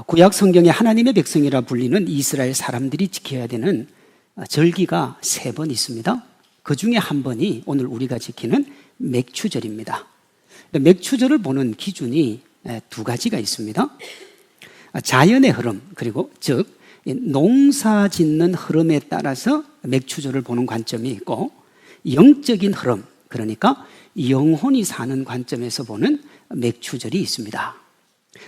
구약 성경에 하나님의 백성이라 불리는 이스라엘 사람들이 지켜야 되는 절기가 3번 있습니다. 그 중에 한 번이 오늘 우리가 지키는 맥추절입니다. 맥추절을 보는 기준이 2가지가 있습니다. 자연의 흐름, 그리고 즉 농사 짓는 흐름에 따라서 맥추절을 보는 관점이 있고, 영적인 흐름, 그러니까 영혼이 사는 관점에서 보는 맥추절이 있습니다.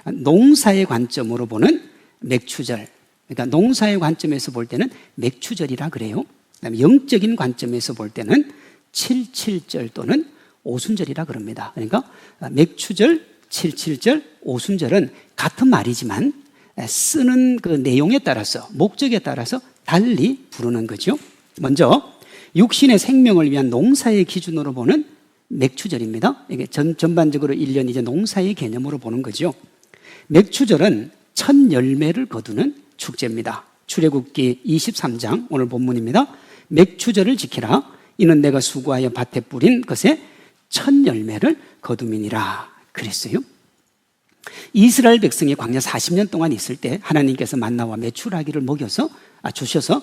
농사의 관점으로 보는 맥추절, 그러니까 농사의 관점에서 볼 때는 맥추절이라 그래요. 그다음에 영적인 관점에서 볼 때는 77절 또는 오순절이라 그럽니다. 그러니까 맥추절, 77절, 오순절은 같은 말이지만 쓰는 그 내용에 따라서, 목적에 따라서 달리 부르는 거죠. 먼저 육신의 생명을 위한 농사의 기준으로 보는 맥추절입니다. 이게 전반적으로 1년 이제 농사의 개념으로 보는 거죠. 맥추절은 첫 열매를 거두는 축제입니다. 출애굽기 23장 오늘 본문입니다. 맥추절을 지키라. 이는 내가 수고하여 밭에 뿌린 것에 첫 열매를 거둠이니라 그랬어요. 이스라엘 백성이 광야 40년 동안 있을 때 하나님께서 만나와 메추라기를 주셔서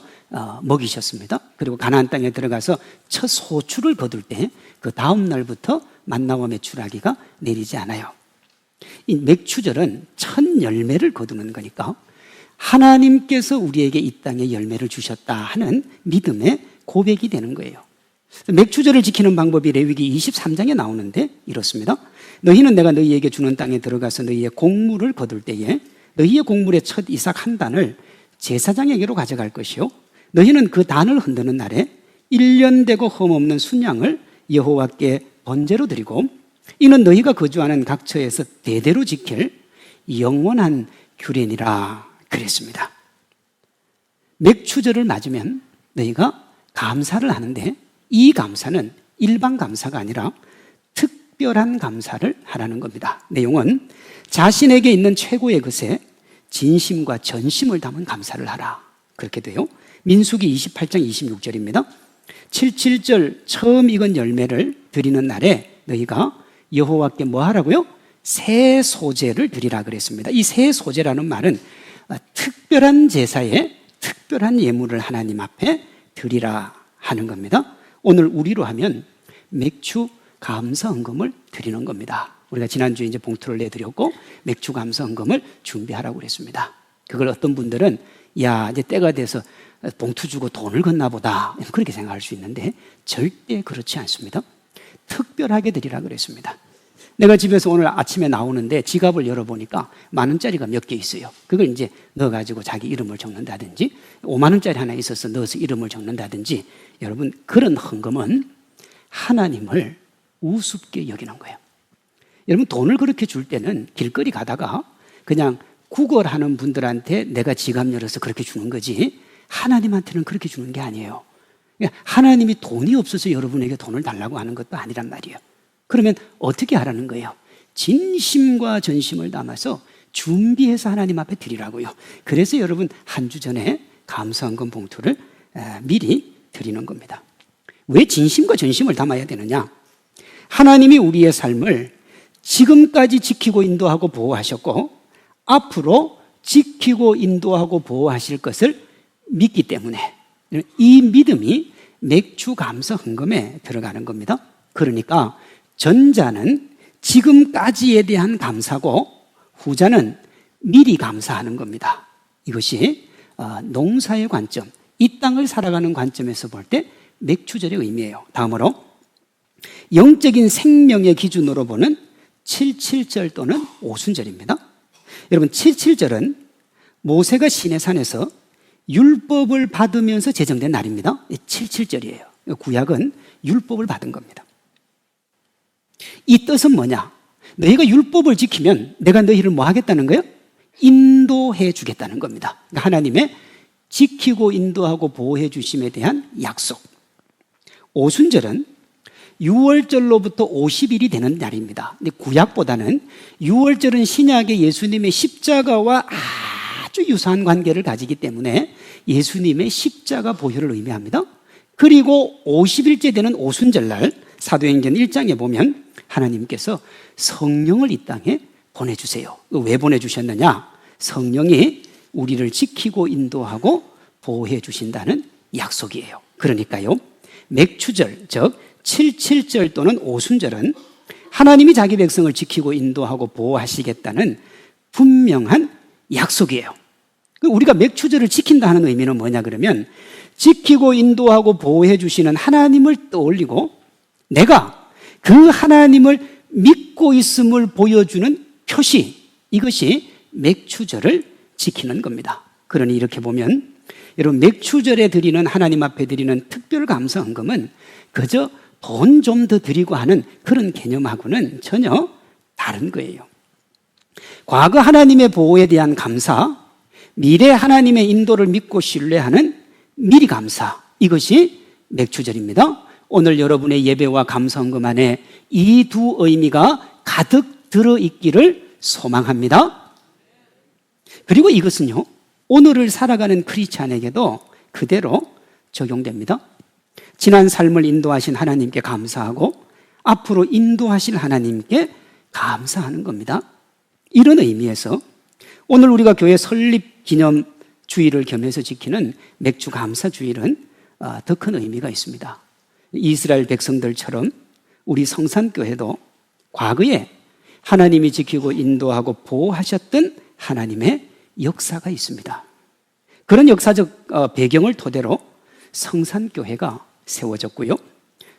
먹이셨습니다. 그리고 가나안 땅에 들어가서 첫 소출을 거둘 때 그 다음 날부터 만나와 메추라기가 내리지 않아요. 이 맥추절은 첫 열매를 거두는 거니까 하나님께서 우리에게 이 땅에 열매를 주셨다 하는 믿음의 고백이 되는 거예요. 맥추절을 지키는 방법이 레위기 23장에 나오는데 이렇습니다. 너희는 내가 너희에게 주는 땅에 들어가서 너희의 곡물을 거둘 때에 너희의 곡물의 첫 이삭 한 단을 제사장에게로 가져갈 것이요, 너희는 그 단을 흔드는 날에 1년 되고 흠없는 순양을 여호와께 번제로 드리고, 이는 너희가 거주하는 각처에서 대대로 지킬 영원한 규례니라 그랬습니다. 맥추절을 맞으면 너희가 감사를 하는데, 이 감사는 일반 감사가 아니라 특별한 감사를 하라는 겁니다. 내용은 자신에게 있는 최고의 것에 진심과 전심을 담은 감사를 하라, 그렇게 돼요. 민수기 28장 26절입니다. 77절 처음 익은 열매를 드리는 날에 너희가 여호와께 뭐 하라고요? 새 소제를 드리라 그랬습니다. 이 새 소제라는 말은 특별한 제사에 특별한 예물을 하나님 앞에 드리라 하는 겁니다. 오늘 우리로 하면 맥추 감사 헌금을 드리는 겁니다. 우리가 지난주에 이제 봉투를 내드렸고 맥추 감사 헌금을 준비하라고 그랬습니다. 그걸 어떤 분들은 야, 이제 때가 돼서 봉투 주고 돈을 걷나 보다, 그렇게 생각할 수 있는데 절대 그렇지 않습니다. 특별하게 드리라 그랬습니다. 내가 집에서 오늘 아침에 나오는데 지갑을 열어보니까 10,000원짜리가 몇 개 있어요. 그걸 이제 넣어가지고 자기 이름을 적는다든지, 50,000원짜리 하나 있어서 넣어서 이름을 적는다든지, 여러분 그런 헌금은 하나님을 우습게 여기는 거예요. 여러분 돈을 그렇게 줄 때는 길거리 가다가 그냥 구걸하는 분들한테 내가 지갑 열어서 그렇게 주는 거지, 하나님한테는 그렇게 주는 게 아니에요. 하나님이 돈이 없어서 여러분에게 돈을 달라고 하는 것도 아니란 말이에요. 그러면 어떻게 하라는 거예요? 진심과 전심을 담아서 준비해서 하나님 앞에 드리라고요. 그래서 여러분 한 주 전에 감사헌금 봉투를 미리 드리는 겁니다. 왜 진심과 전심을 담아야 되느냐? 하나님이 우리의 삶을 지금까지 지키고 인도하고 보호하셨고 앞으로 지키고 인도하고 보호하실 것을 믿기 때문에 이 믿음이 맥추 감사 헌금에 들어가는 겁니다. 그러니까 전자는 지금까지에 대한 감사고 후자는 미리 감사하는 겁니다. 이것이 농사의 관점, 이 땅을 살아가는 관점에서 볼 때 맥추절의 의미예요. 다음으로 영적인 생명의 기준으로 보는 77절 또는 오순절입니다. 여러분 77절은 모세가 시내산에서 율법을 받으면서 제정된 날입니다. 77절이에요. 구약은 율법을 받은 겁니다. 이 뜻은 뭐냐? 너희가 율법을 지키면 내가 너희를 뭐 하겠다는 거예요? 인도해 주겠다는 겁니다. 그러니까 하나님의 지키고 인도하고 보호해 주심에 대한 약속. 오순절은 6월절로부터 50일이 되는 날입니다. 근데 구약보다는 6월절은 신약의 예수님의 십자가와 아주 유사한 관계를 가지기 때문에 예수님의 십자가 보혈을 의미합니다. 그리고 50일째 되는 오순절날 사도행전 1장에 보면 하나님께서 성령을 이 땅에 보내주세요. 왜 보내주셨느냐? 성령이 우리를 지키고 인도하고 보호해 주신다는 약속이에요. 그러니까요, 맥추절, 즉 77절 또는 오순절은 하나님이 자기 백성을 지키고 인도하고 보호하시겠다는 분명한 약속이에요. 우리가 맥추절을 지킨다 하는 의미는 뭐냐 그러면, 지키고 인도하고 보호해 주시는 하나님을 떠올리고 내가 그 하나님을 믿고 있음을 보여주는 표시, 이것이 맥추절을 지키는 겁니다. 그러니 이렇게 보면 여러분, 맥추절에 드리는, 하나님 앞에 드리는 특별 감사 헌금은 그저 돈 좀 더 드리고 하는 그런 개념하고는 전혀 다른 거예요. 과거 하나님의 보호에 대한 감사, 미래 하나님의 인도를 믿고 신뢰하는 미리 감사, 이것이 맥추절입니다. 오늘 여러분의 예배와 감사 헌금 안에 이 두 의미가 가득 들어있기를 소망합니다. 그리고 이것은요, 오늘을 살아가는 크리스찬에게도 그대로 적용됩니다. 지난 삶을 인도하신 하나님께 감사하고 앞으로 인도하실 하나님께 감사하는 겁니다. 이런 의미에서 오늘 우리가 교회 설립 기념 주일을 겸해서 지키는 맥주 감사 주일은 더 큰 의미가 있습니다. 이스라엘 백성들처럼 우리 성산교회도 과거에 하나님이 지키고 인도하고 보호하셨던 하나님의 역사가 있습니다. 그런 역사적 배경을 토대로 성산교회가 세워졌고요,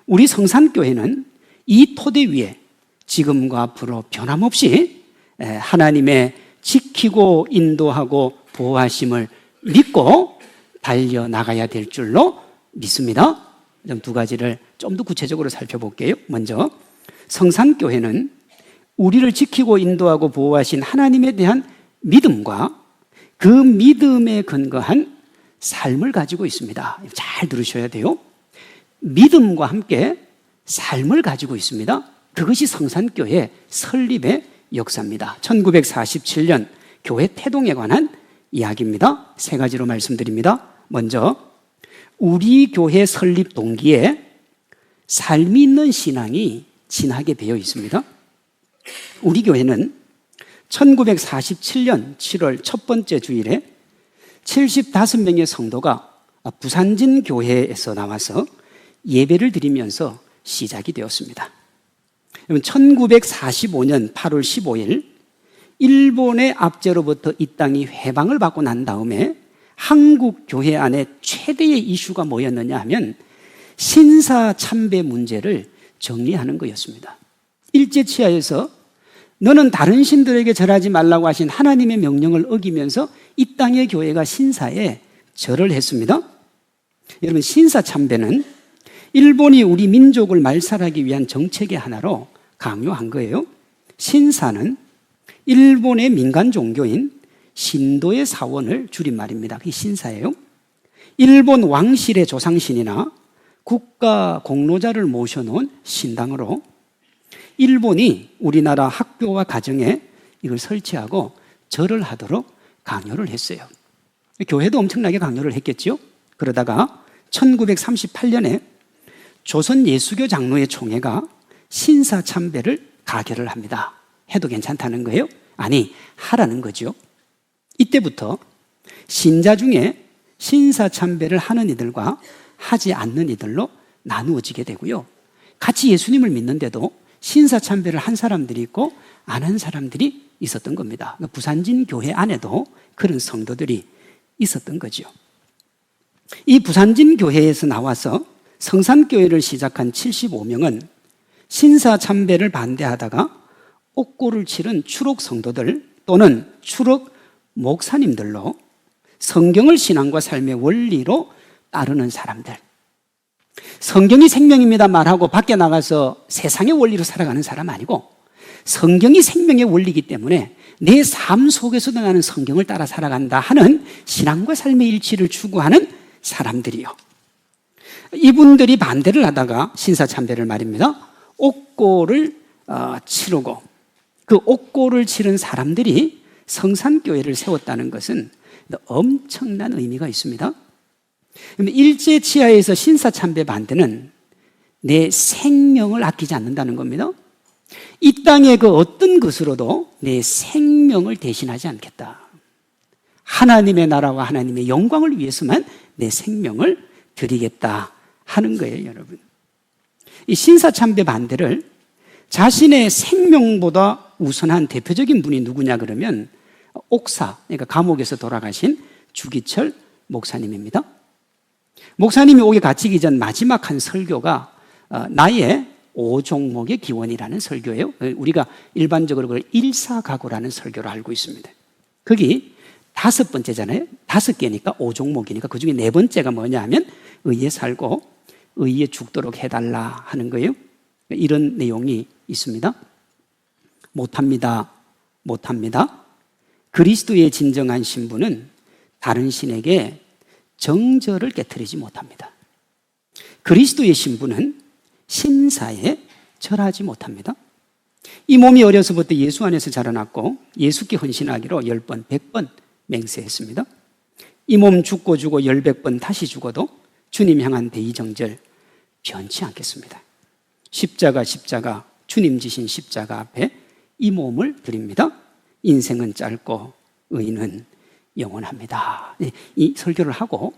우리 성산교회는 이 토대 위에 지금과 앞으로 변함없이 하나님의 지키고 인도하고 보호하심을 믿고 달려나가야 될 줄로 믿습니다. 두 가지를 좀 더 구체적으로 살펴볼게요. 먼저, 성산교회는 우리를 지키고 인도하고 보호하신 하나님에 대한 믿음과 그 믿음에 근거한 삶을 가지고 있습니다. 잘 들으셔야 돼요. 믿음과 함께 삶을 가지고 있습니다. 그것이 성산교회 설립의 역사입니다. 1947년 교회 태동에 관한 이야기입니다. 세 가지로 말씀드립니다. 먼저, 우리 교회 설립 동기에 삶이 있는 신앙이 진하게 배어 있습니다. 우리 교회는 1947년 7월 첫 번째 주일에 75명의 성도가 부산진 교회에서 나와서 예배를 드리면서 시작이 되었습니다. 1945년 8월 15일 일본의 압제로부터 이 땅이 해방을 받고 난 다음에 한국 교회 안에 최대의 이슈가 뭐였느냐 하면 신사 참배 문제를 정리하는 거였습니다. 일제치하에서 너는 다른 신들에게 절하지 말라고 하신 하나님의 명령을 어기면서 이 땅의 교회가 신사에 절을 했습니다. 여러분, 신사 참배는 일본이 우리 민족을 말살하기 위한 정책의 하나로 강요한 거예요. 신사는 일본의 민간 종교인 신도의 사원을 줄임말입니다. 그게 신사예요. 일본 왕실의 조상신이나 국가 공로자를 모셔놓은 신당으로 일본이 우리나라 학교와 가정에 이걸 설치하고 절을 하도록 강요를 했어요. 교회도 엄청나게 강요를 했겠죠. 그러다가 1938년에 조선 예수교 장로의 총회가 신사 참배를 가결을 합니다. 해도 괜찮다는 거예요? 아니, 하라는 거죠. 이때부터 신자 중에 신사 참배를 하는 이들과 하지 않는 이들로 나누어지게 되고요, 같이 예수님을 믿는데도 신사 참배를 한 사람들이 있고 안 한 사람들이 있었던 겁니다. 부산진 교회 안에도 그런 성도들이 있었던 거죠. 이 부산진 교회에서 나와서 성산교회를 시작한 75명은 신사 참배를 반대하다가 옥고를 치른 추록 성도들 또는 추록 목사님들로 성경을 신앙과 삶의 원리로 따르는 사람들, 성경이 생명입니다 말하고 밖에 나가서 세상의 원리로 살아가는 사람 아니고 성경이 생명의 원리이기 때문에 내 삶 속에서도 나는 성경을 따라 살아간다 하는 신앙과 삶의 일치를 추구하는 사람들이요, 이분들이 반대를 하다가 신사참배를 말입니다, 옥고를 치르고 그 옥고를 치른 사람들이 성산교회를 세웠다는 것은 엄청난 의미가 있습니다. 일제치하에서 신사참배 반대는 내 생명을 아끼지 않는다는 겁니다. 이 땅의 그 어떤 것으로도 내 생명을 대신하지 않겠다. 하나님의 나라와 하나님의 영광을 위해서만 내 생명을 드리겠다 하는 거예요, 여러분. 이 신사참배 반대를 자신의 생명보다 우선한 대표적인 분이 누구냐 그러면 옥사, 그러니까 감옥에서 돌아가신 주기철 목사님입니다. 목사님이 옥에 갇히기 전 마지막 한 설교가 나의 5종목의 기원이라는 설교예요. 우리가 일반적으로 그걸 일사각오라는 설교로 알고 있습니다. 거기 5번째잖아요. 5개니까 5종목이니까 그 중에 4번째가 뭐냐 하면 의에 살고 의에 죽도록 해달라 하는 거예요. 이런 내용이 있습니다. 못합니다. 못합니다. 그리스도의 진정한 신부는 다른 신에게 정절을 깨트리지 못합니다. 그리스도의 신부는 신사에 절하지 못합니다. 이 몸이 어려서부터 예수 안에서 자라났고 예수께 헌신하기로 10번, 100번 맹세했습니다. 이 몸 죽고 10번 다시 죽어도 주님 향한 대의정절 변치 않겠습니다. 십자가 주님 지신 십자가 앞에 이 몸을 드립니다. 인생은 짧고 의는 영원합니다. 이 설교를 하고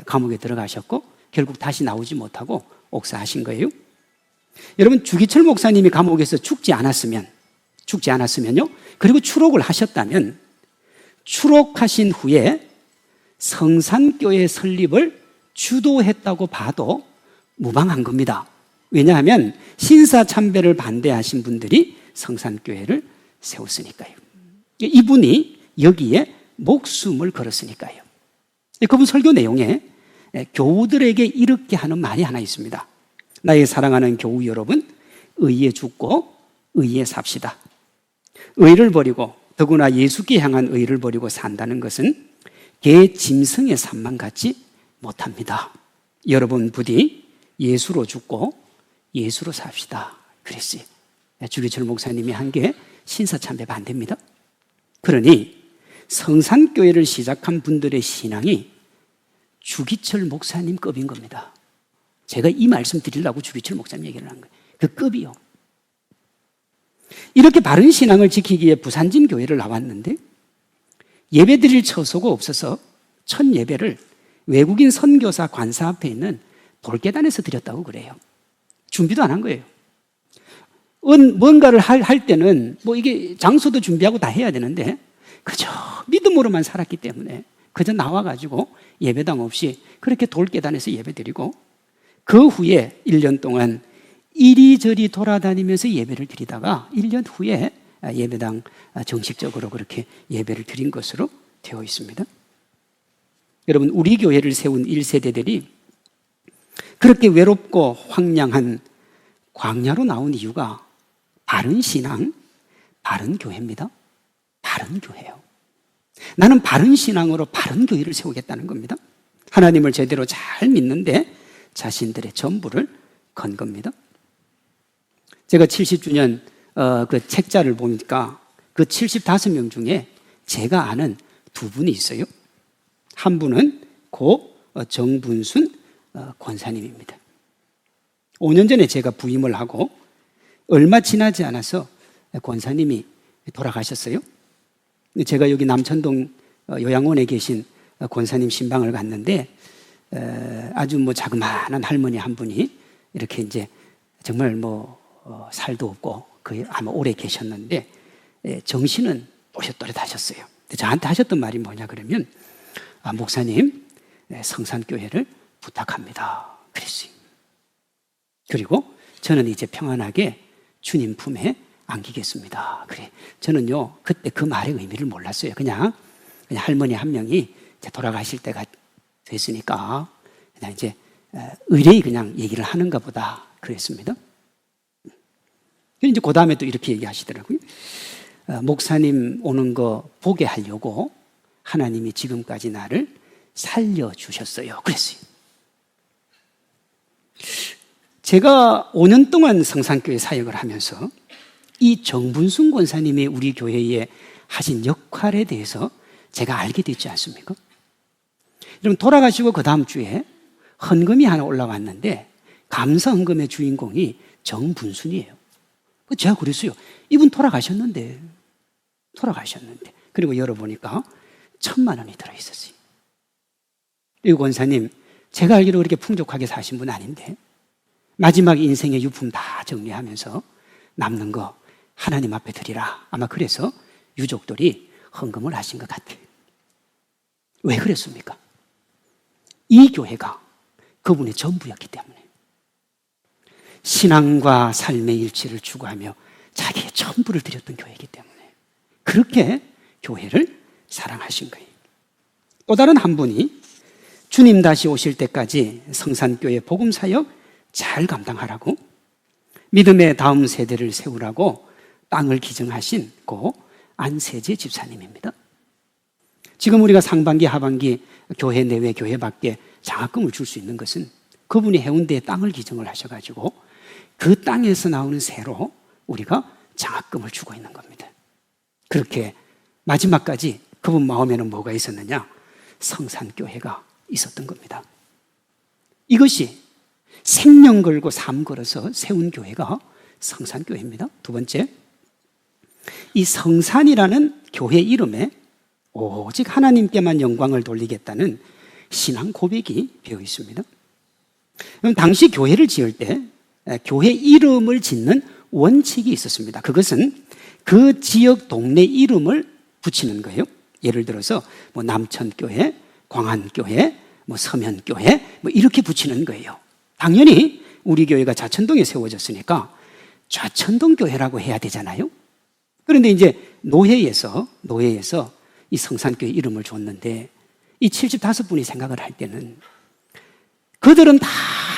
감옥에 들어가셨고 결국 다시 나오지 못하고 옥사하신 거예요. 여러분, 주기철 목사님이 감옥에서 죽지 않았으면요, 그리고 추록을 하셨다면 추록하신 후에 성산교회 설립을 주도했다고 봐도 무방한 겁니다. 왜냐하면 신사참배를 반대하신 분들이 성산교회를 세웠으니까요. 이분이 여기에 목숨을 걸었으니까요. 그분 설교 내용에 교우들에게 이렇게 하는 말이 하나 있습니다. 나의 사랑하는 교우 여러분, 의에 죽고 의에 삽시다. 의를 버리고, 더구나 예수께 향한 의를 버리고 산다는 것은 개 짐승의 삶만 갖지 못합니다. 여러분 부디 예수로 죽고 예수로 삽시다 그랬어요. 주기철 목사님이 한 게 신사참배 반대입니다. 그러니 성산교회를 시작한 분들의 신앙이 주기철 목사님급인 겁니다. 제가 이 말씀 드리려고 주기철 목사님 얘기를 한 거예요. 그 급이요. 이렇게 바른 신앙을 지키기 위해 부산진 교회를 나왔는데 예배 드릴 처소가 없어서 첫 예배를 외국인 선교사 관사 앞에 있는 돌계단에서 드렸다고 그래요. 준비도 안 한 거예요. 뭔가를 할 때는 뭐 이게 장소도 준비하고 다 해야 되는데 그저 믿음으로만 살았기 때문에 그저 나와가지고 예배당 없이 그렇게 돌계단에서 예배드리고 그 후에 1년 동안 이리저리 돌아다니면서 예배를 드리다가 1년 후에 예배당 정식적으로 그렇게 예배를 드린 것으로 되어 있습니다. 여러분, 우리 교회를 세운 1세대들이 그렇게 외롭고 황량한 광야로 나온 이유가 바른 신앙, 바른 교회입니다. 바른 교회요. 나는 바른 신앙으로 바른 교회를 세우겠다는 겁니다. 하나님을 제대로 잘 믿는데 자신들의 전부를 건 겁니다. 제가 70주년 그 책자를 보니까 그 75명 중에 제가 아는 2분이 있어요. 한 분은 고 정분순 권사님입니다. 5년 전에 제가 부임을 하고 얼마 지나지 않아서 권사님이 돌아가셨어요. 제가 여기 남천동 요양원에 계신 권사님 신방을 갔는데 아주 뭐 자그마한 할머니 한 분이 이렇게 이제 정말 뭐 살도 없고 거의 아마 오래 계셨는데 정신은 또렷또렷하셨어요. 저한테 하셨던 말이 뭐냐 그러면 목사님, 성산교회를 부탁합니다 그랬어요. 그리고 저는 이제 평안하게 주님 품에 안기겠습니다. 그래. 저는요 그때 그 말의 의미를 몰랐어요. 그냥 할머니 한 명이 이제 돌아가실 때가 됐으니까 그냥 이제 의뢰이 그냥 얘기를 하는가 보다 그랬습니다. 이제 그 다음에 또 이렇게 얘기하시더라고요. 목사님 오는 거 보게 하려고 하나님이 지금까지 나를 살려주셨어요 그랬어요. 제가 5년 동안 성산교회 사역을 하면서 이 정분순 권사님이 우리 교회에 하신 역할에 대해서 제가 알게 됐지 않습니까? 여러분, 돌아가시고 그 다음 주에 헌금이 하나 올라왔는데 감사 헌금의 주인공이 정분순이에요. 제가 그랬어요. 이분 돌아가셨는데. 그리고 열어보니까 1,000만 원이 들어있었어요. 이 권사님, 제가 알기로 그렇게 풍족하게 사신 분 아닌데 마지막 인생의 유품 다 정리하면서 남는 거 하나님 앞에 드리라. 아마 그래서 유족들이 헌금을 하신 것 같아요. 왜 그랬습니까? 이 교회가 그분의 전부였기 때문에 신앙과 삶의 일치를 추구하며 자기의 전부를 드렸던 교회이기 때문에 그렇게 교회를 사랑하신 거예요. 또 다른 한 분이 주님 다시 오실 때까지 성산교회 복음사역 잘 감당하라고 믿음의 다음 세대를 세우라고 땅을 기증하신 고 안세재 집사님입니다. 지금 우리가 상반기 하반기 교회 내외 교회 밖에 장학금을 줄 수 있는 것은 그분이 해운대에 땅을 기증을 하셔가지고 그 땅에서 나오는 새로 우리가 장학금을 주고 있는 겁니다. 그렇게 마지막까지 그분 마음에는 뭐가 있었느냐? 성산교회가 있었던 겁니다. 이것이 생명 걸고 삶 걸어서 세운 교회가 성산교회입니다. 두 번째, 이 성산이라는 교회 이름에 오직 하나님께만 영광을 돌리겠다는 신앙 고백이 배어 있습니다. 그럼 당시 교회를 지을 때 교회 이름을 짓는 원칙이 있었습니다. 그것은 그 지역 동네 이름을 붙이는 거예요. 예를 들어서 뭐 남천교회, 광안교회, 뭐 서면교회 뭐 이렇게 붙이는 거예요. 당연히 우리 교회가 좌천동에 세워졌으니까 좌천동교회라고 해야 되잖아요. 그런데 이제 노회에서 이 성산교회 이름을 줬는데 이 75분이 생각을 할 때는 그들은 다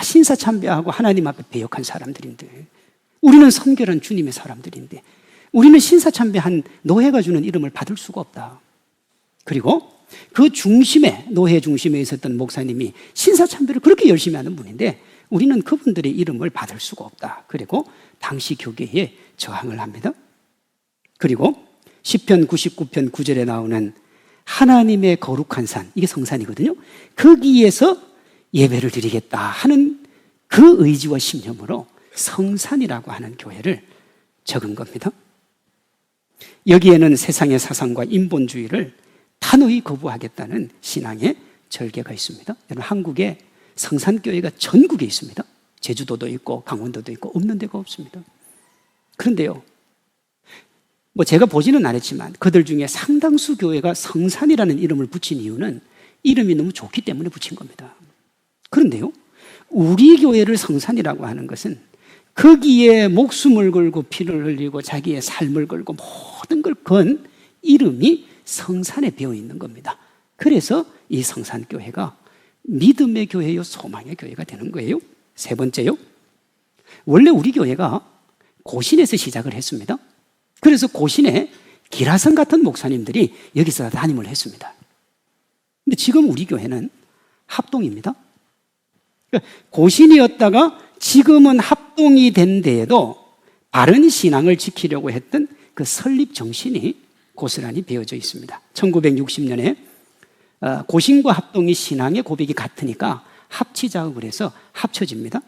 신사참배하고 하나님 앞에 배역한 사람들인데 우리는 성결한 주님의 사람들인데 우리는 신사참배한 노회가 주는 이름을 받을 수가 없다. 그리고 그 중심에 노회 중심에 있었던 목사님이 신사참배를 그렇게 열심히 하는 분인데 우리는 그분들의 이름을 받을 수가 없다. 그리고 당시 교계에 저항을 합니다. 그리고 시편 99편 9절에 나오는 하나님의 거룩한 산, 이게 성산이거든요. 거기에서 예배를 드리겠다 하는 그 의지와 신념으로 성산이라고 하는 교회를 적은 겁니다. 여기에는 세상의 사상과 인본주의를 단호히 거부하겠다는 신앙의 절개가 있습니다. 여러분, 한국에 성산교회가 전국에 있습니다. 제주도도 있고 강원도도 있고 없는 데가 없습니다. 그런데요, 뭐 제가 보지는 않았지만 그들 중에 상당수 교회가 성산이라는 이름을 붙인 이유는 이름이 너무 좋기 때문에 붙인 겁니다. 그런데요, 우리 교회를 성산이라고 하는 것은 거기에 목숨을 걸고 피를 흘리고 자기의 삶을 걸고 모든 걸 건 이름이 성산에 배어 있는 겁니다. 그래서 이 성산교회가 믿음의 교회요 소망의 교회가 되는 거예요. 세 번째요, 원래 우리 교회가 고신에서 시작을 했습니다. 그래서 고신에 기라성 같은 목사님들이 여기서 담임을 했습니다. 근데 지금 우리 교회는 합동입니다. 고신이었다가 지금은 합동이 된 데에도 바른 신앙을 지키려고 했던 그 설립 정신이 고스란히 배어져 있습니다. 1960년에 고신과 합동이 신앙의 고백이 같으니까 합치자고 그래서 합쳐집니다.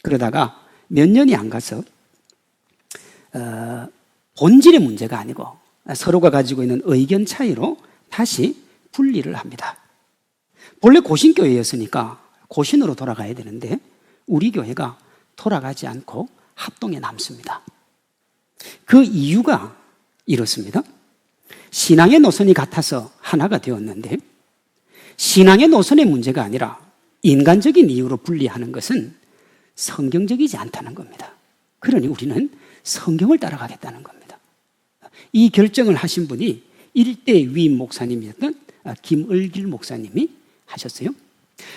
그러다가 몇 년이 안 가서 본질의 문제가 아니고 서로가 가지고 있는 의견 차이로 다시 분리를 합니다. 본래 고신교회였으니까 고신으로 돌아가야 되는데 우리 교회가 돌아가지 않고 합동에 남습니다. 그 이유가 이렇습니다. 신앙의 노선이 같아서 하나가 되었는데 신앙의 노선의 문제가 아니라 인간적인 이유로 분리하는 것은 성경적이지 않다는 겁니다. 그러니 우리는 성경을 따라가겠다는 겁니다. 이 결정을 하신 분이 일대 위임 목사님이었던 김을길 목사님이 하셨어요.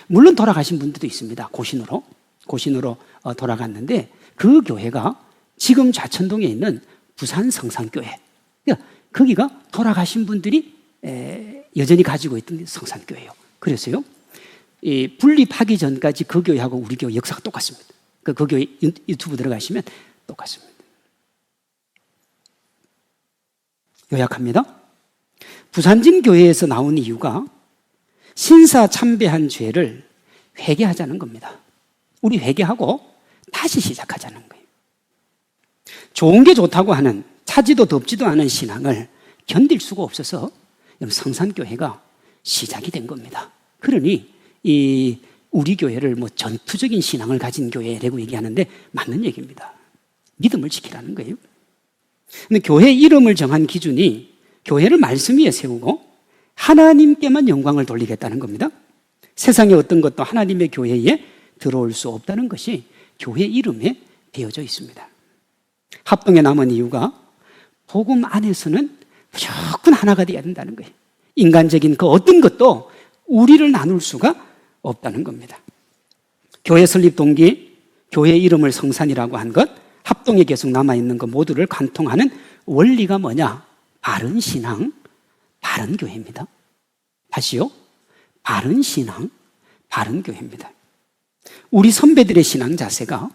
물론 돌아가신 분들도 있습니다. 고신으로 돌아갔는데 그 교회가 지금 좌천동에 있는 부산 성산교회, 거기가 돌아가신 분들이 여전히 가지고 있던 성산교회예요. 그래서요, 분립하기 전까지 그 교회하고 우리 교회 역사가 똑같습니다. 그 교회 유튜브 들어가시면 똑같습니다. 요약합니다. 부산진 교회에서 나온 이유가 신사 참배한 죄를 회개하자는 겁니다. 우리 회개하고 다시 시작하자는 거예요. 좋은 게 좋다고 하는 차지도 덥지도 않은 신앙을 견딜 수가 없어서 성산교회가 시작이 된 겁니다. 그러니 우리 교회를 전투적인 신앙을 가진 교회라고 얘기하는데 맞는 얘기입니다. 믿음을 지키라는 거예요. 근데 교회 이름을 정한 기준이 교회를 말씀 위에 세우고 하나님께만 영광을 돌리겠다는 겁니다. 세상의 어떤 것도 하나님의 교회에 들어올 수 없다는 것이 교회 이름에 되어져 있습니다. 합동에 남은 이유가 복음 안에서는 무조건 하나가 되어야 된다는 거예요. 인간적인 그 어떤 것도 우리를 나눌 수가 없다는 겁니다. 교회 설립 동기, 교회 이름을 성산이라고 한 것, 합동에 계속 남아있는 것 모두를 관통하는 원리가 뭐냐? 바른 신앙, 바른 교회입니다. 다시요. 바른 신앙, 바른 교회입니다. 우리 선배들의 신앙 자세가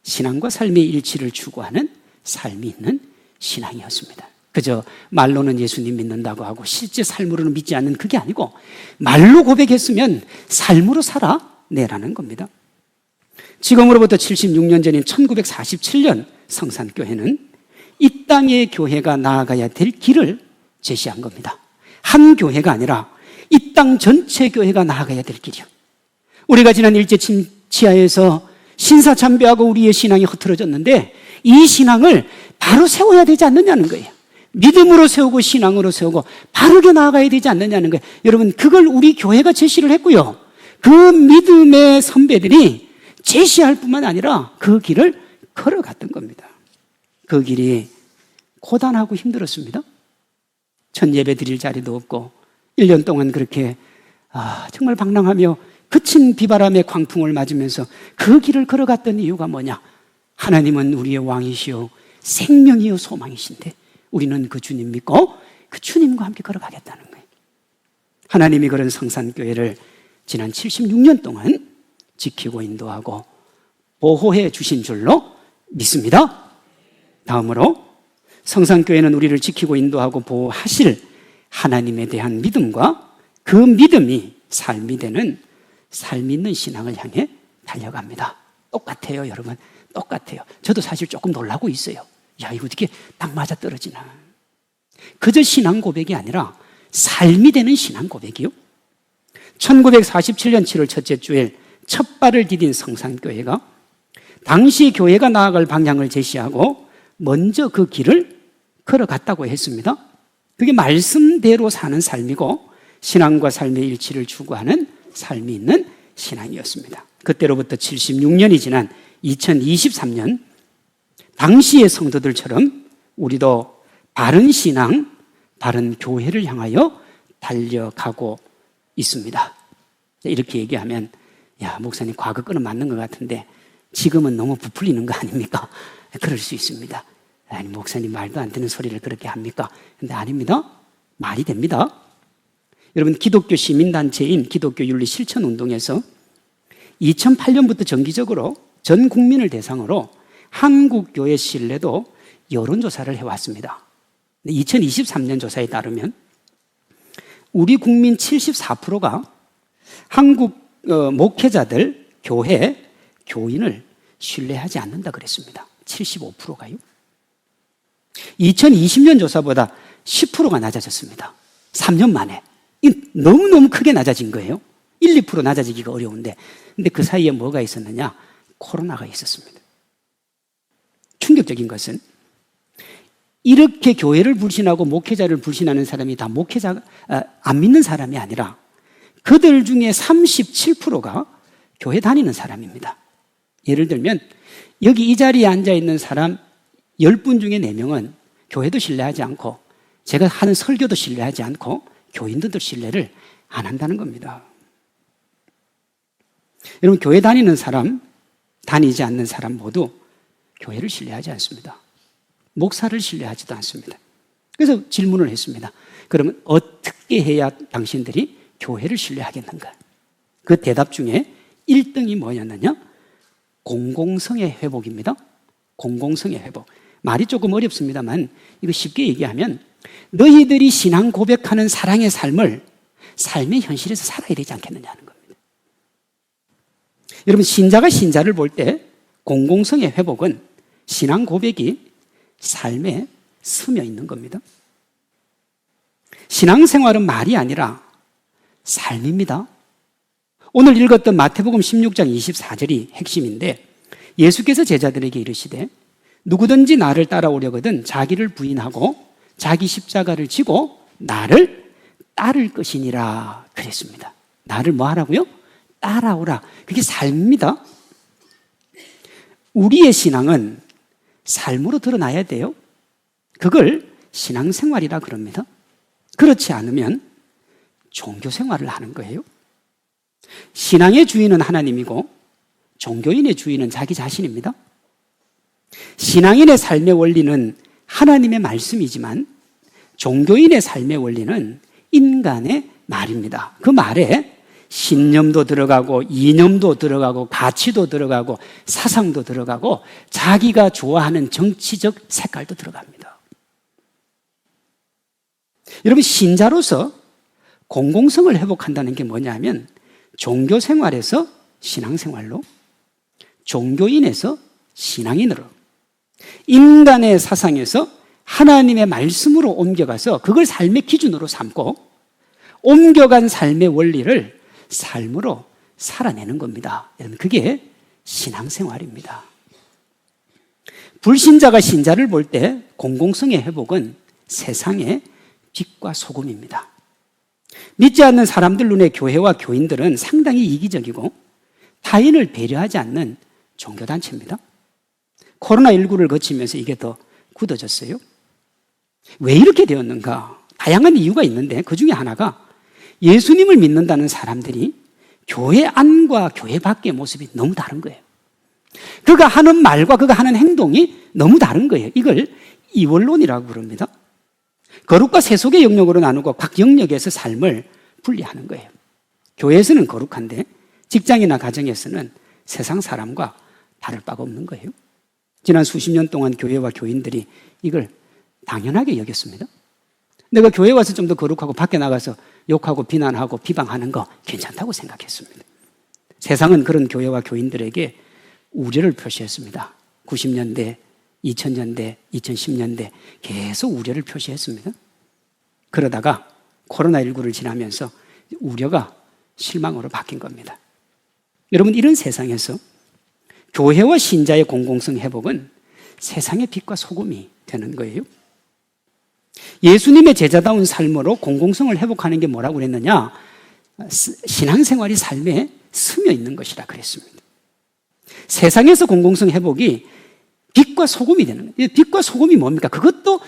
신앙과 삶의 일치를 추구하는 삶이 있는 신앙이었습니다. 그저 말로는 예수님 믿는다고 하고 실제 삶으로는 믿지 않는 그게 아니고 말로 고백했으면 삶으로 살아내라는 겁니다. 지금으로부터 76년 전인 1947년 성산교회는 이 땅의 교회가 나아가야 될 길을 제시한 겁니다. 한 교회가 아니라 이 땅 전체 교회가 나아가야 될 길이요. 우리가 지난 일제 치하에서 신사참배하고 우리의 신앙이 흐트러졌는데 이 신앙을 바로 세워야 되지 않느냐는 거예요. 믿음으로 세우고 신앙으로 세우고 바르게 나아가야 되지 않느냐는 거예요. 여러분, 그걸 우리 교회가 제시를 했고요. 그 믿음의 선배들이 제시할 뿐만 아니라 그 길을 걸어갔던 겁니다. 그 길이 고단하고 힘들었습니다. 첫 예배 드릴 자리도 없고 1년 동안 그렇게 정말 방랑하며 그친 비바람의 광풍을 맞으면서 그 길을 걸어갔던 이유가 뭐냐? 하나님은 우리의 왕이시요 생명이요 소망이신데 우리는 그 주님 믿고 그 주님과 함께 걸어가겠다는 거예요. 하나님이 그런 성산교회를 지난 76년 동안 지키고 인도하고 보호해 주신 줄로 믿습니다. 다음으로 성산교회는 우리를 지키고 인도하고 보호하실 하나님에 대한 믿음과 그 믿음이 삶이 되는 삶 있는 신앙을 향해 달려갑니다. 똑같아요, 여러분. 똑같아요. 저도 사실 조금 놀라고 있어요. 야, 이거 어떻게 딱 맞아 떨어지나. 그저 신앙 고백이 아니라 삶이 되는 신앙 고백이요. 1947년 7월 첫째 주일 첫 발을 디딘 성산교회가 당시 교회가 나아갈 방향을 제시하고 먼저 그 길을 걸어갔다고 했습니다. 그게 말씀대로 사는 삶이고 신앙과 삶의 일치를 추구하는 삶이 있는 신앙이었습니다. 그때로부터 76년이 지난 2023년 당시의 성도들처럼 우리도 바른 신앙, 바른 교회를 향하여 달려가고 있습니다. 이렇게 얘기하면 야, 목사님 과거 거는 맞는 것 같은데 지금은 너무 부풀리는 거 아닙니까? 그럴 수 있습니다. 아니, 목사님 말도 안 되는 소리를 그렇게 합니까? 근데 아닙니다. 말이 됩니다. 여러분, 기독교 시민단체인 기독교 윤리 실천운동에서 2008년부터 정기적으로 전 국민을 대상으로 한국교회 신뢰도 여론조사를 해왔습니다. 2023년 조사에 따르면 우리 국민 74%가 한국 목회자들, 교회, 교인을 신뢰하지 않는다 그랬습니다. 75%가요. 2020년 조사보다 10%가 낮아졌습니다. 3년 만에. 너무너무 크게 낮아진 거예요. 1, 2% 낮아지기가 어려운데. 근데 그 사이에 뭐가 있었느냐? 코로나가 있었습니다. 충격적인 것은 이렇게 교회를 불신하고 목회자를 불신하는 사람이 다 안 믿는 사람이 아니라 그들 중에 37%가 교회 다니는 사람입니다. 예를 들면 여기 이 자리에 앉아있는 사람 10분 중에 4명은 교회도 신뢰하지 않고 제가 하는 설교도 신뢰하지 않고 교인들도 신뢰를 안 한다는 겁니다. 여러분, 교회 다니는 사람, 다니지 않는 사람 모두 교회를 신뢰하지 않습니다. 목사를 신뢰하지도 않습니다. 그래서 질문을 했습니다. 그러면 어떻게 해야 당신들이 교회를 신뢰하겠는가? 그 대답 중에 1등이 뭐였느냐? 공공성의 회복입니다. 공공성의 회복. 말이 조금 어렵습니다만 이거 쉽게 얘기하면 너희들이 신앙 고백하는 사랑의 삶을 삶의 현실에서 살아야 되지 않겠느냐는 겁니다. 여러분, 신자가 신자를 볼 때 공공성의 회복은 신앙 고백이 삶에 스며 있는 겁니다. 신앙생활은 말이 아니라 삶입니다. 오늘 읽었던 마태복음 16장 24절이 핵심인데 예수께서 제자들에게 이르시되 누구든지 나를 따라오려거든 자기를 부인하고 자기 십자가를 지고 나를 따를 것이니라 그랬습니다. 나를 뭐 하라고요? 따라오라. 그게 삶입니다. 우리의 신앙은 삶으로 드러나야 돼요. 그걸 신앙생활이라 그럽니다. 그렇지 않으면 종교생활을 하는 거예요. 신앙의 주인은 하나님이고 종교인의 주인은 자기 자신입니다. 신앙인의 삶의 원리는 하나님의 말씀이지만 종교인의 삶의 원리는 인간의 말입니다. 그 말에 신념도 들어가고 이념도 들어가고 가치도 들어가고 사상도 들어가고 자기가 좋아하는 정치적 색깔도 들어갑니다. 여러분, 신자로서 공공성을 회복한다는 게 뭐냐면 종교생활에서 신앙생활로, 종교인에서 신앙인으로, 인간의 사상에서 하나님의 말씀으로 옮겨가서 그걸 삶의 기준으로 삼고 옮겨간 삶의 원리를 삶으로 살아내는 겁니다. 여러분, 그게 신앙생활입니다. 불신자가 신자를 볼 때 공공성의 회복은 세상의 빛과 소금입니다. 믿지 않는 사람들 눈에 교회와 교인들은 상당히 이기적이고 타인을 배려하지 않는 종교단체입니다. 코로나19를 거치면서 이게 더 굳어졌어요. 왜 이렇게 되었는가? 다양한 이유가 있는데 그 중에 하나가 예수님을 믿는다는 사람들이 교회 안과 교회 밖의 모습이 너무 다른 거예요. 그가 하는 말과 그가 하는 행동이 너무 다른 거예요. 이걸 이원론이라고 부릅니다. 거룩과 세속의 영역으로 나누고 각 영역에서 삶을 분리하는 거예요. 교회에서는 거룩한데 직장이나 가정에서는 세상 사람과 다를 바가 없는 거예요. 지난 수십 년 동안 교회와 교인들이 이걸 당연하게 여겼습니다. 내가 교회 와서 좀 더 거룩하고 밖에 나가서 욕하고 비난하고 비방하는 거 괜찮다고 생각했습니다. 세상은 그런 교회와 교인들에게 우려를 표시했습니다. 90년대, 2000년대, 2010년대 계속 우려를 표시했습니다. 그러다가 코로나19를 지나면서 우려가 실망으로 바뀐 겁니다. 여러분, 이런 세상에서 교회와 신자의 공공성 회복은 세상의 빛과 소금이 되는 거예요. 예수님의 제자다운 삶으로 공공성을 회복하는 게 뭐라고 그랬느냐? 신앙생활이 삶에 스며 있는 것이라 그랬습니다. 세상에서 공공성 회복이 빛과 소금이 되는 거예요. 빛과 소금이 뭡니까? 그것도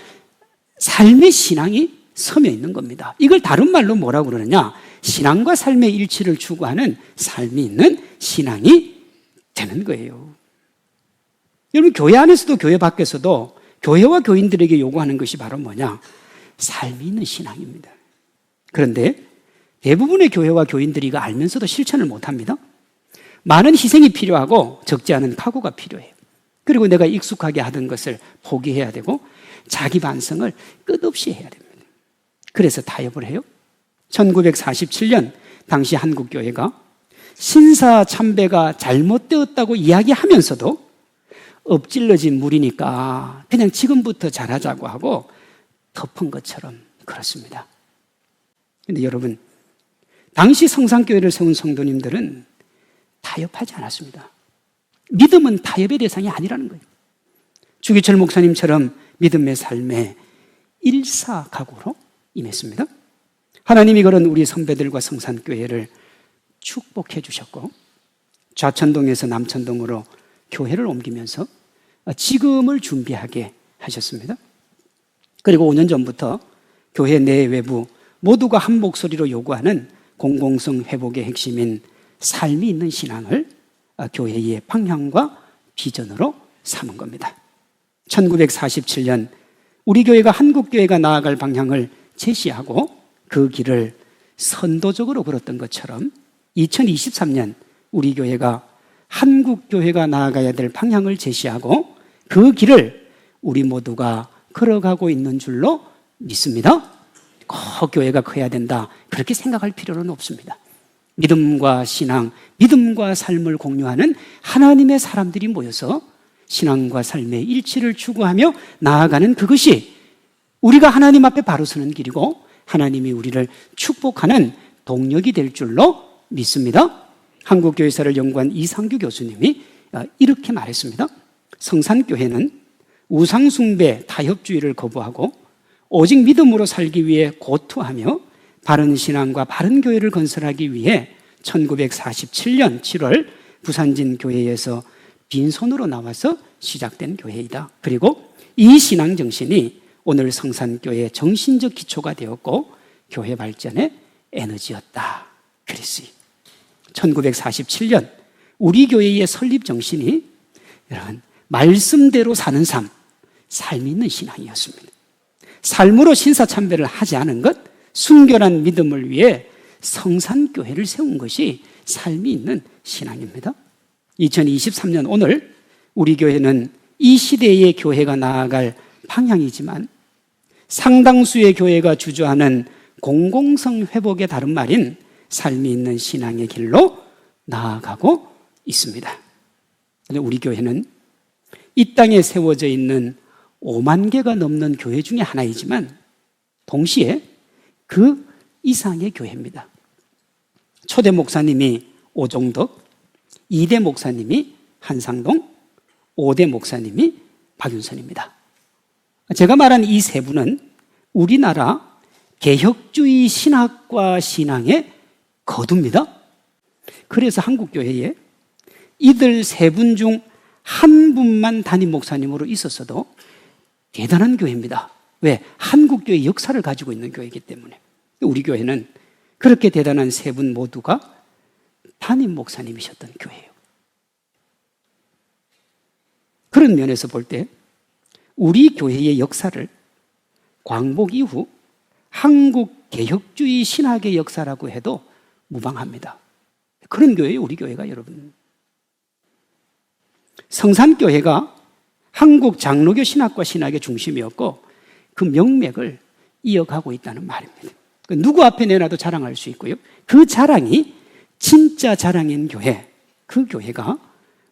삶의 신앙이 서며 있는 겁니다. 이걸 다른 말로 뭐라고 그러느냐? 신앙과 삶의 일치를 추구하는 삶이 있는 신앙이 되는 거예요. 여러분, 교회 안에서도 교회 밖에서도 교회와 교인들에게 요구하는 것이 바로 뭐냐? 삶이 있는 신앙입니다. 그런데 대부분의 교회와 교인들이 이거 알면서도 실천을 못합니다. 많은 희생이 필요하고 적지 않은 각오가 필요해요. 그리고 내가 익숙하게 하던 것을 포기해야 되고 자기 반성을 끝없이 해야 됩니다. 그래서 타협을 해요. 1947년 당시 한국교회가 신사 참배가 잘못되었다고 이야기하면서도 엎질러진 물이니까 그냥 지금부터 잘하자고 하고 덮은 것처럼 그렇습니다. 그런데 여러분, 당시 성산교회를 세운 성도님들은 타협하지 않았습니다. 믿음은 타협의 대상이 아니라는 거예요. 주기철 목사님처럼 믿음의 삶에 일사각오로 임했습니다. 하나님이 그런 우리 선배들과 성산교회를 축복해 주셨고 좌천동에서 남천동으로 교회를 옮기면서 지금을 준비하게 하셨습니다. 그리고 5년 전부터 교회 내 외부 모두가 한 목소리로 요구하는 공공성 회복의 핵심인 삶이 있는 신앙을 교회의 방향과 비전으로 삼은 겁니다. 1947년 우리 교회가 한국교회가 나아갈 방향을 제시하고 그 길을 선도적으로 걸었던 것처럼 2023년 우리 교회가 한국교회가 나아가야 될 방향을 제시하고 그 길을 우리 모두가 걸어가고 있는 줄로 믿습니다. 꼭 교회가 커야 된다, 그렇게 생각할 필요는 없습니다. 믿음과 신앙, 믿음과 삶을 공유하는 하나님의 사람들이 모여서 신앙과 삶의 일치를 추구하며 나아가는 그것이 우리가 하나님 앞에 바로 서는 길이고 하나님이 우리를 축복하는 동력이 될 줄로 믿습니다. 한국교회사를 연구한 이상규 교수님이 이렇게 말했습니다. 성산교회는 우상숭배, 타협주의를 거부하고 오직 믿음으로 살기 위해 고투하며 바른 신앙과 바른 교회를 건설하기 위해 1947년 7월 부산진 교회에서 빈손으로 나와서 시작된 교회이다. 그리고 이 신앙 정신이 오늘 성산교회의 정신적 기초가 되었고 교회 발전의 에너지였다. 그랬어요. 1947년 우리 교회의 설립 정신이 여러분 말씀대로 사는 삶, 삶이 있는 신앙이었습니다. 삶으로 신사참배를 하지 않은 것, 순결한 믿음을 위해 성산교회를 세운 것이 삶이 있는 신앙입니다. 2023년 오늘 우리 교회는 이 시대의 교회가 나아갈 방향이지만 상당수의 교회가 주저하는 공공성 회복의 다른 말인 삶이 있는 신앙의 길로 나아가고 있습니다. 그런데 우리 교회는 이 땅에 세워져 있는 5만 개가 넘는 교회 중에 하나이지만 동시에 그 이상의 교회입니다. 초대 목사님이 오종덕, 2대 목사님이 한상동, 5대 목사님이 박윤선입니다. 제가 말한 이 세 분은 우리나라 개혁주의 신학과 신앙의 거두입니다. 그래서 한국교회에 이들 세 분 중 한 분만 담임 목사님으로 있었어도 대단한 교회입니다. 왜? 한국교회 역사를 가지고 있는 교회이기 때문에. 우리 교회는 그렇게 대단한 세 분 모두가 담임 목사님이셨던 교회예요. 그런 면에서 볼 때 우리 교회의 역사를 광복 이후 한국 개혁주의 신학의 역사라고 해도 무방합니다. 그런 교회예요, 우리 교회가 여러분. 성산교회가 한국 장로교 신학과 신학의 중심이었고 그 명맥을 이어가고 있다는 말입니다. 누구 앞에 내놔도 자랑할 수 있고요. 그 자랑이 진짜 자랑인 교회, 그 교회가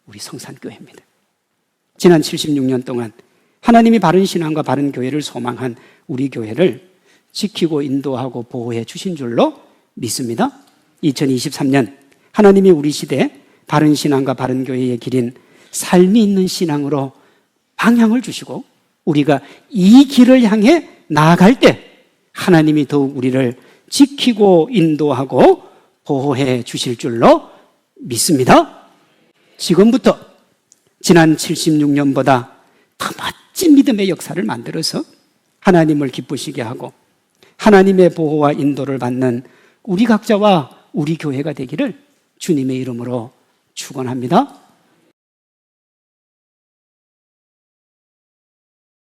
우리 성산교회입니다. 지난 76년 동안 하나님이 바른 신앙과 바른 교회를 소망한 우리 교회를 지키고 인도하고 보호해 주신 줄로 믿습니다. 2023년 하나님이 우리 시대에 바른 신앙과 바른 교회의 길인 삶이 있는 신앙으로 방향을 주시고 우리가 이 길을 향해 나아갈 때 하나님이 더욱 우리를 지키고 인도하고 보호해 주실 줄로 믿습니다. 지금부터 지난 76년보다 더 멋진 믿음의 역사를 만들어서 하나님을 기쁘시게 하고 하나님의 보호와 인도를 받는 우리 각자와 우리 교회가 되기를 주님의 이름으로 축원합니다.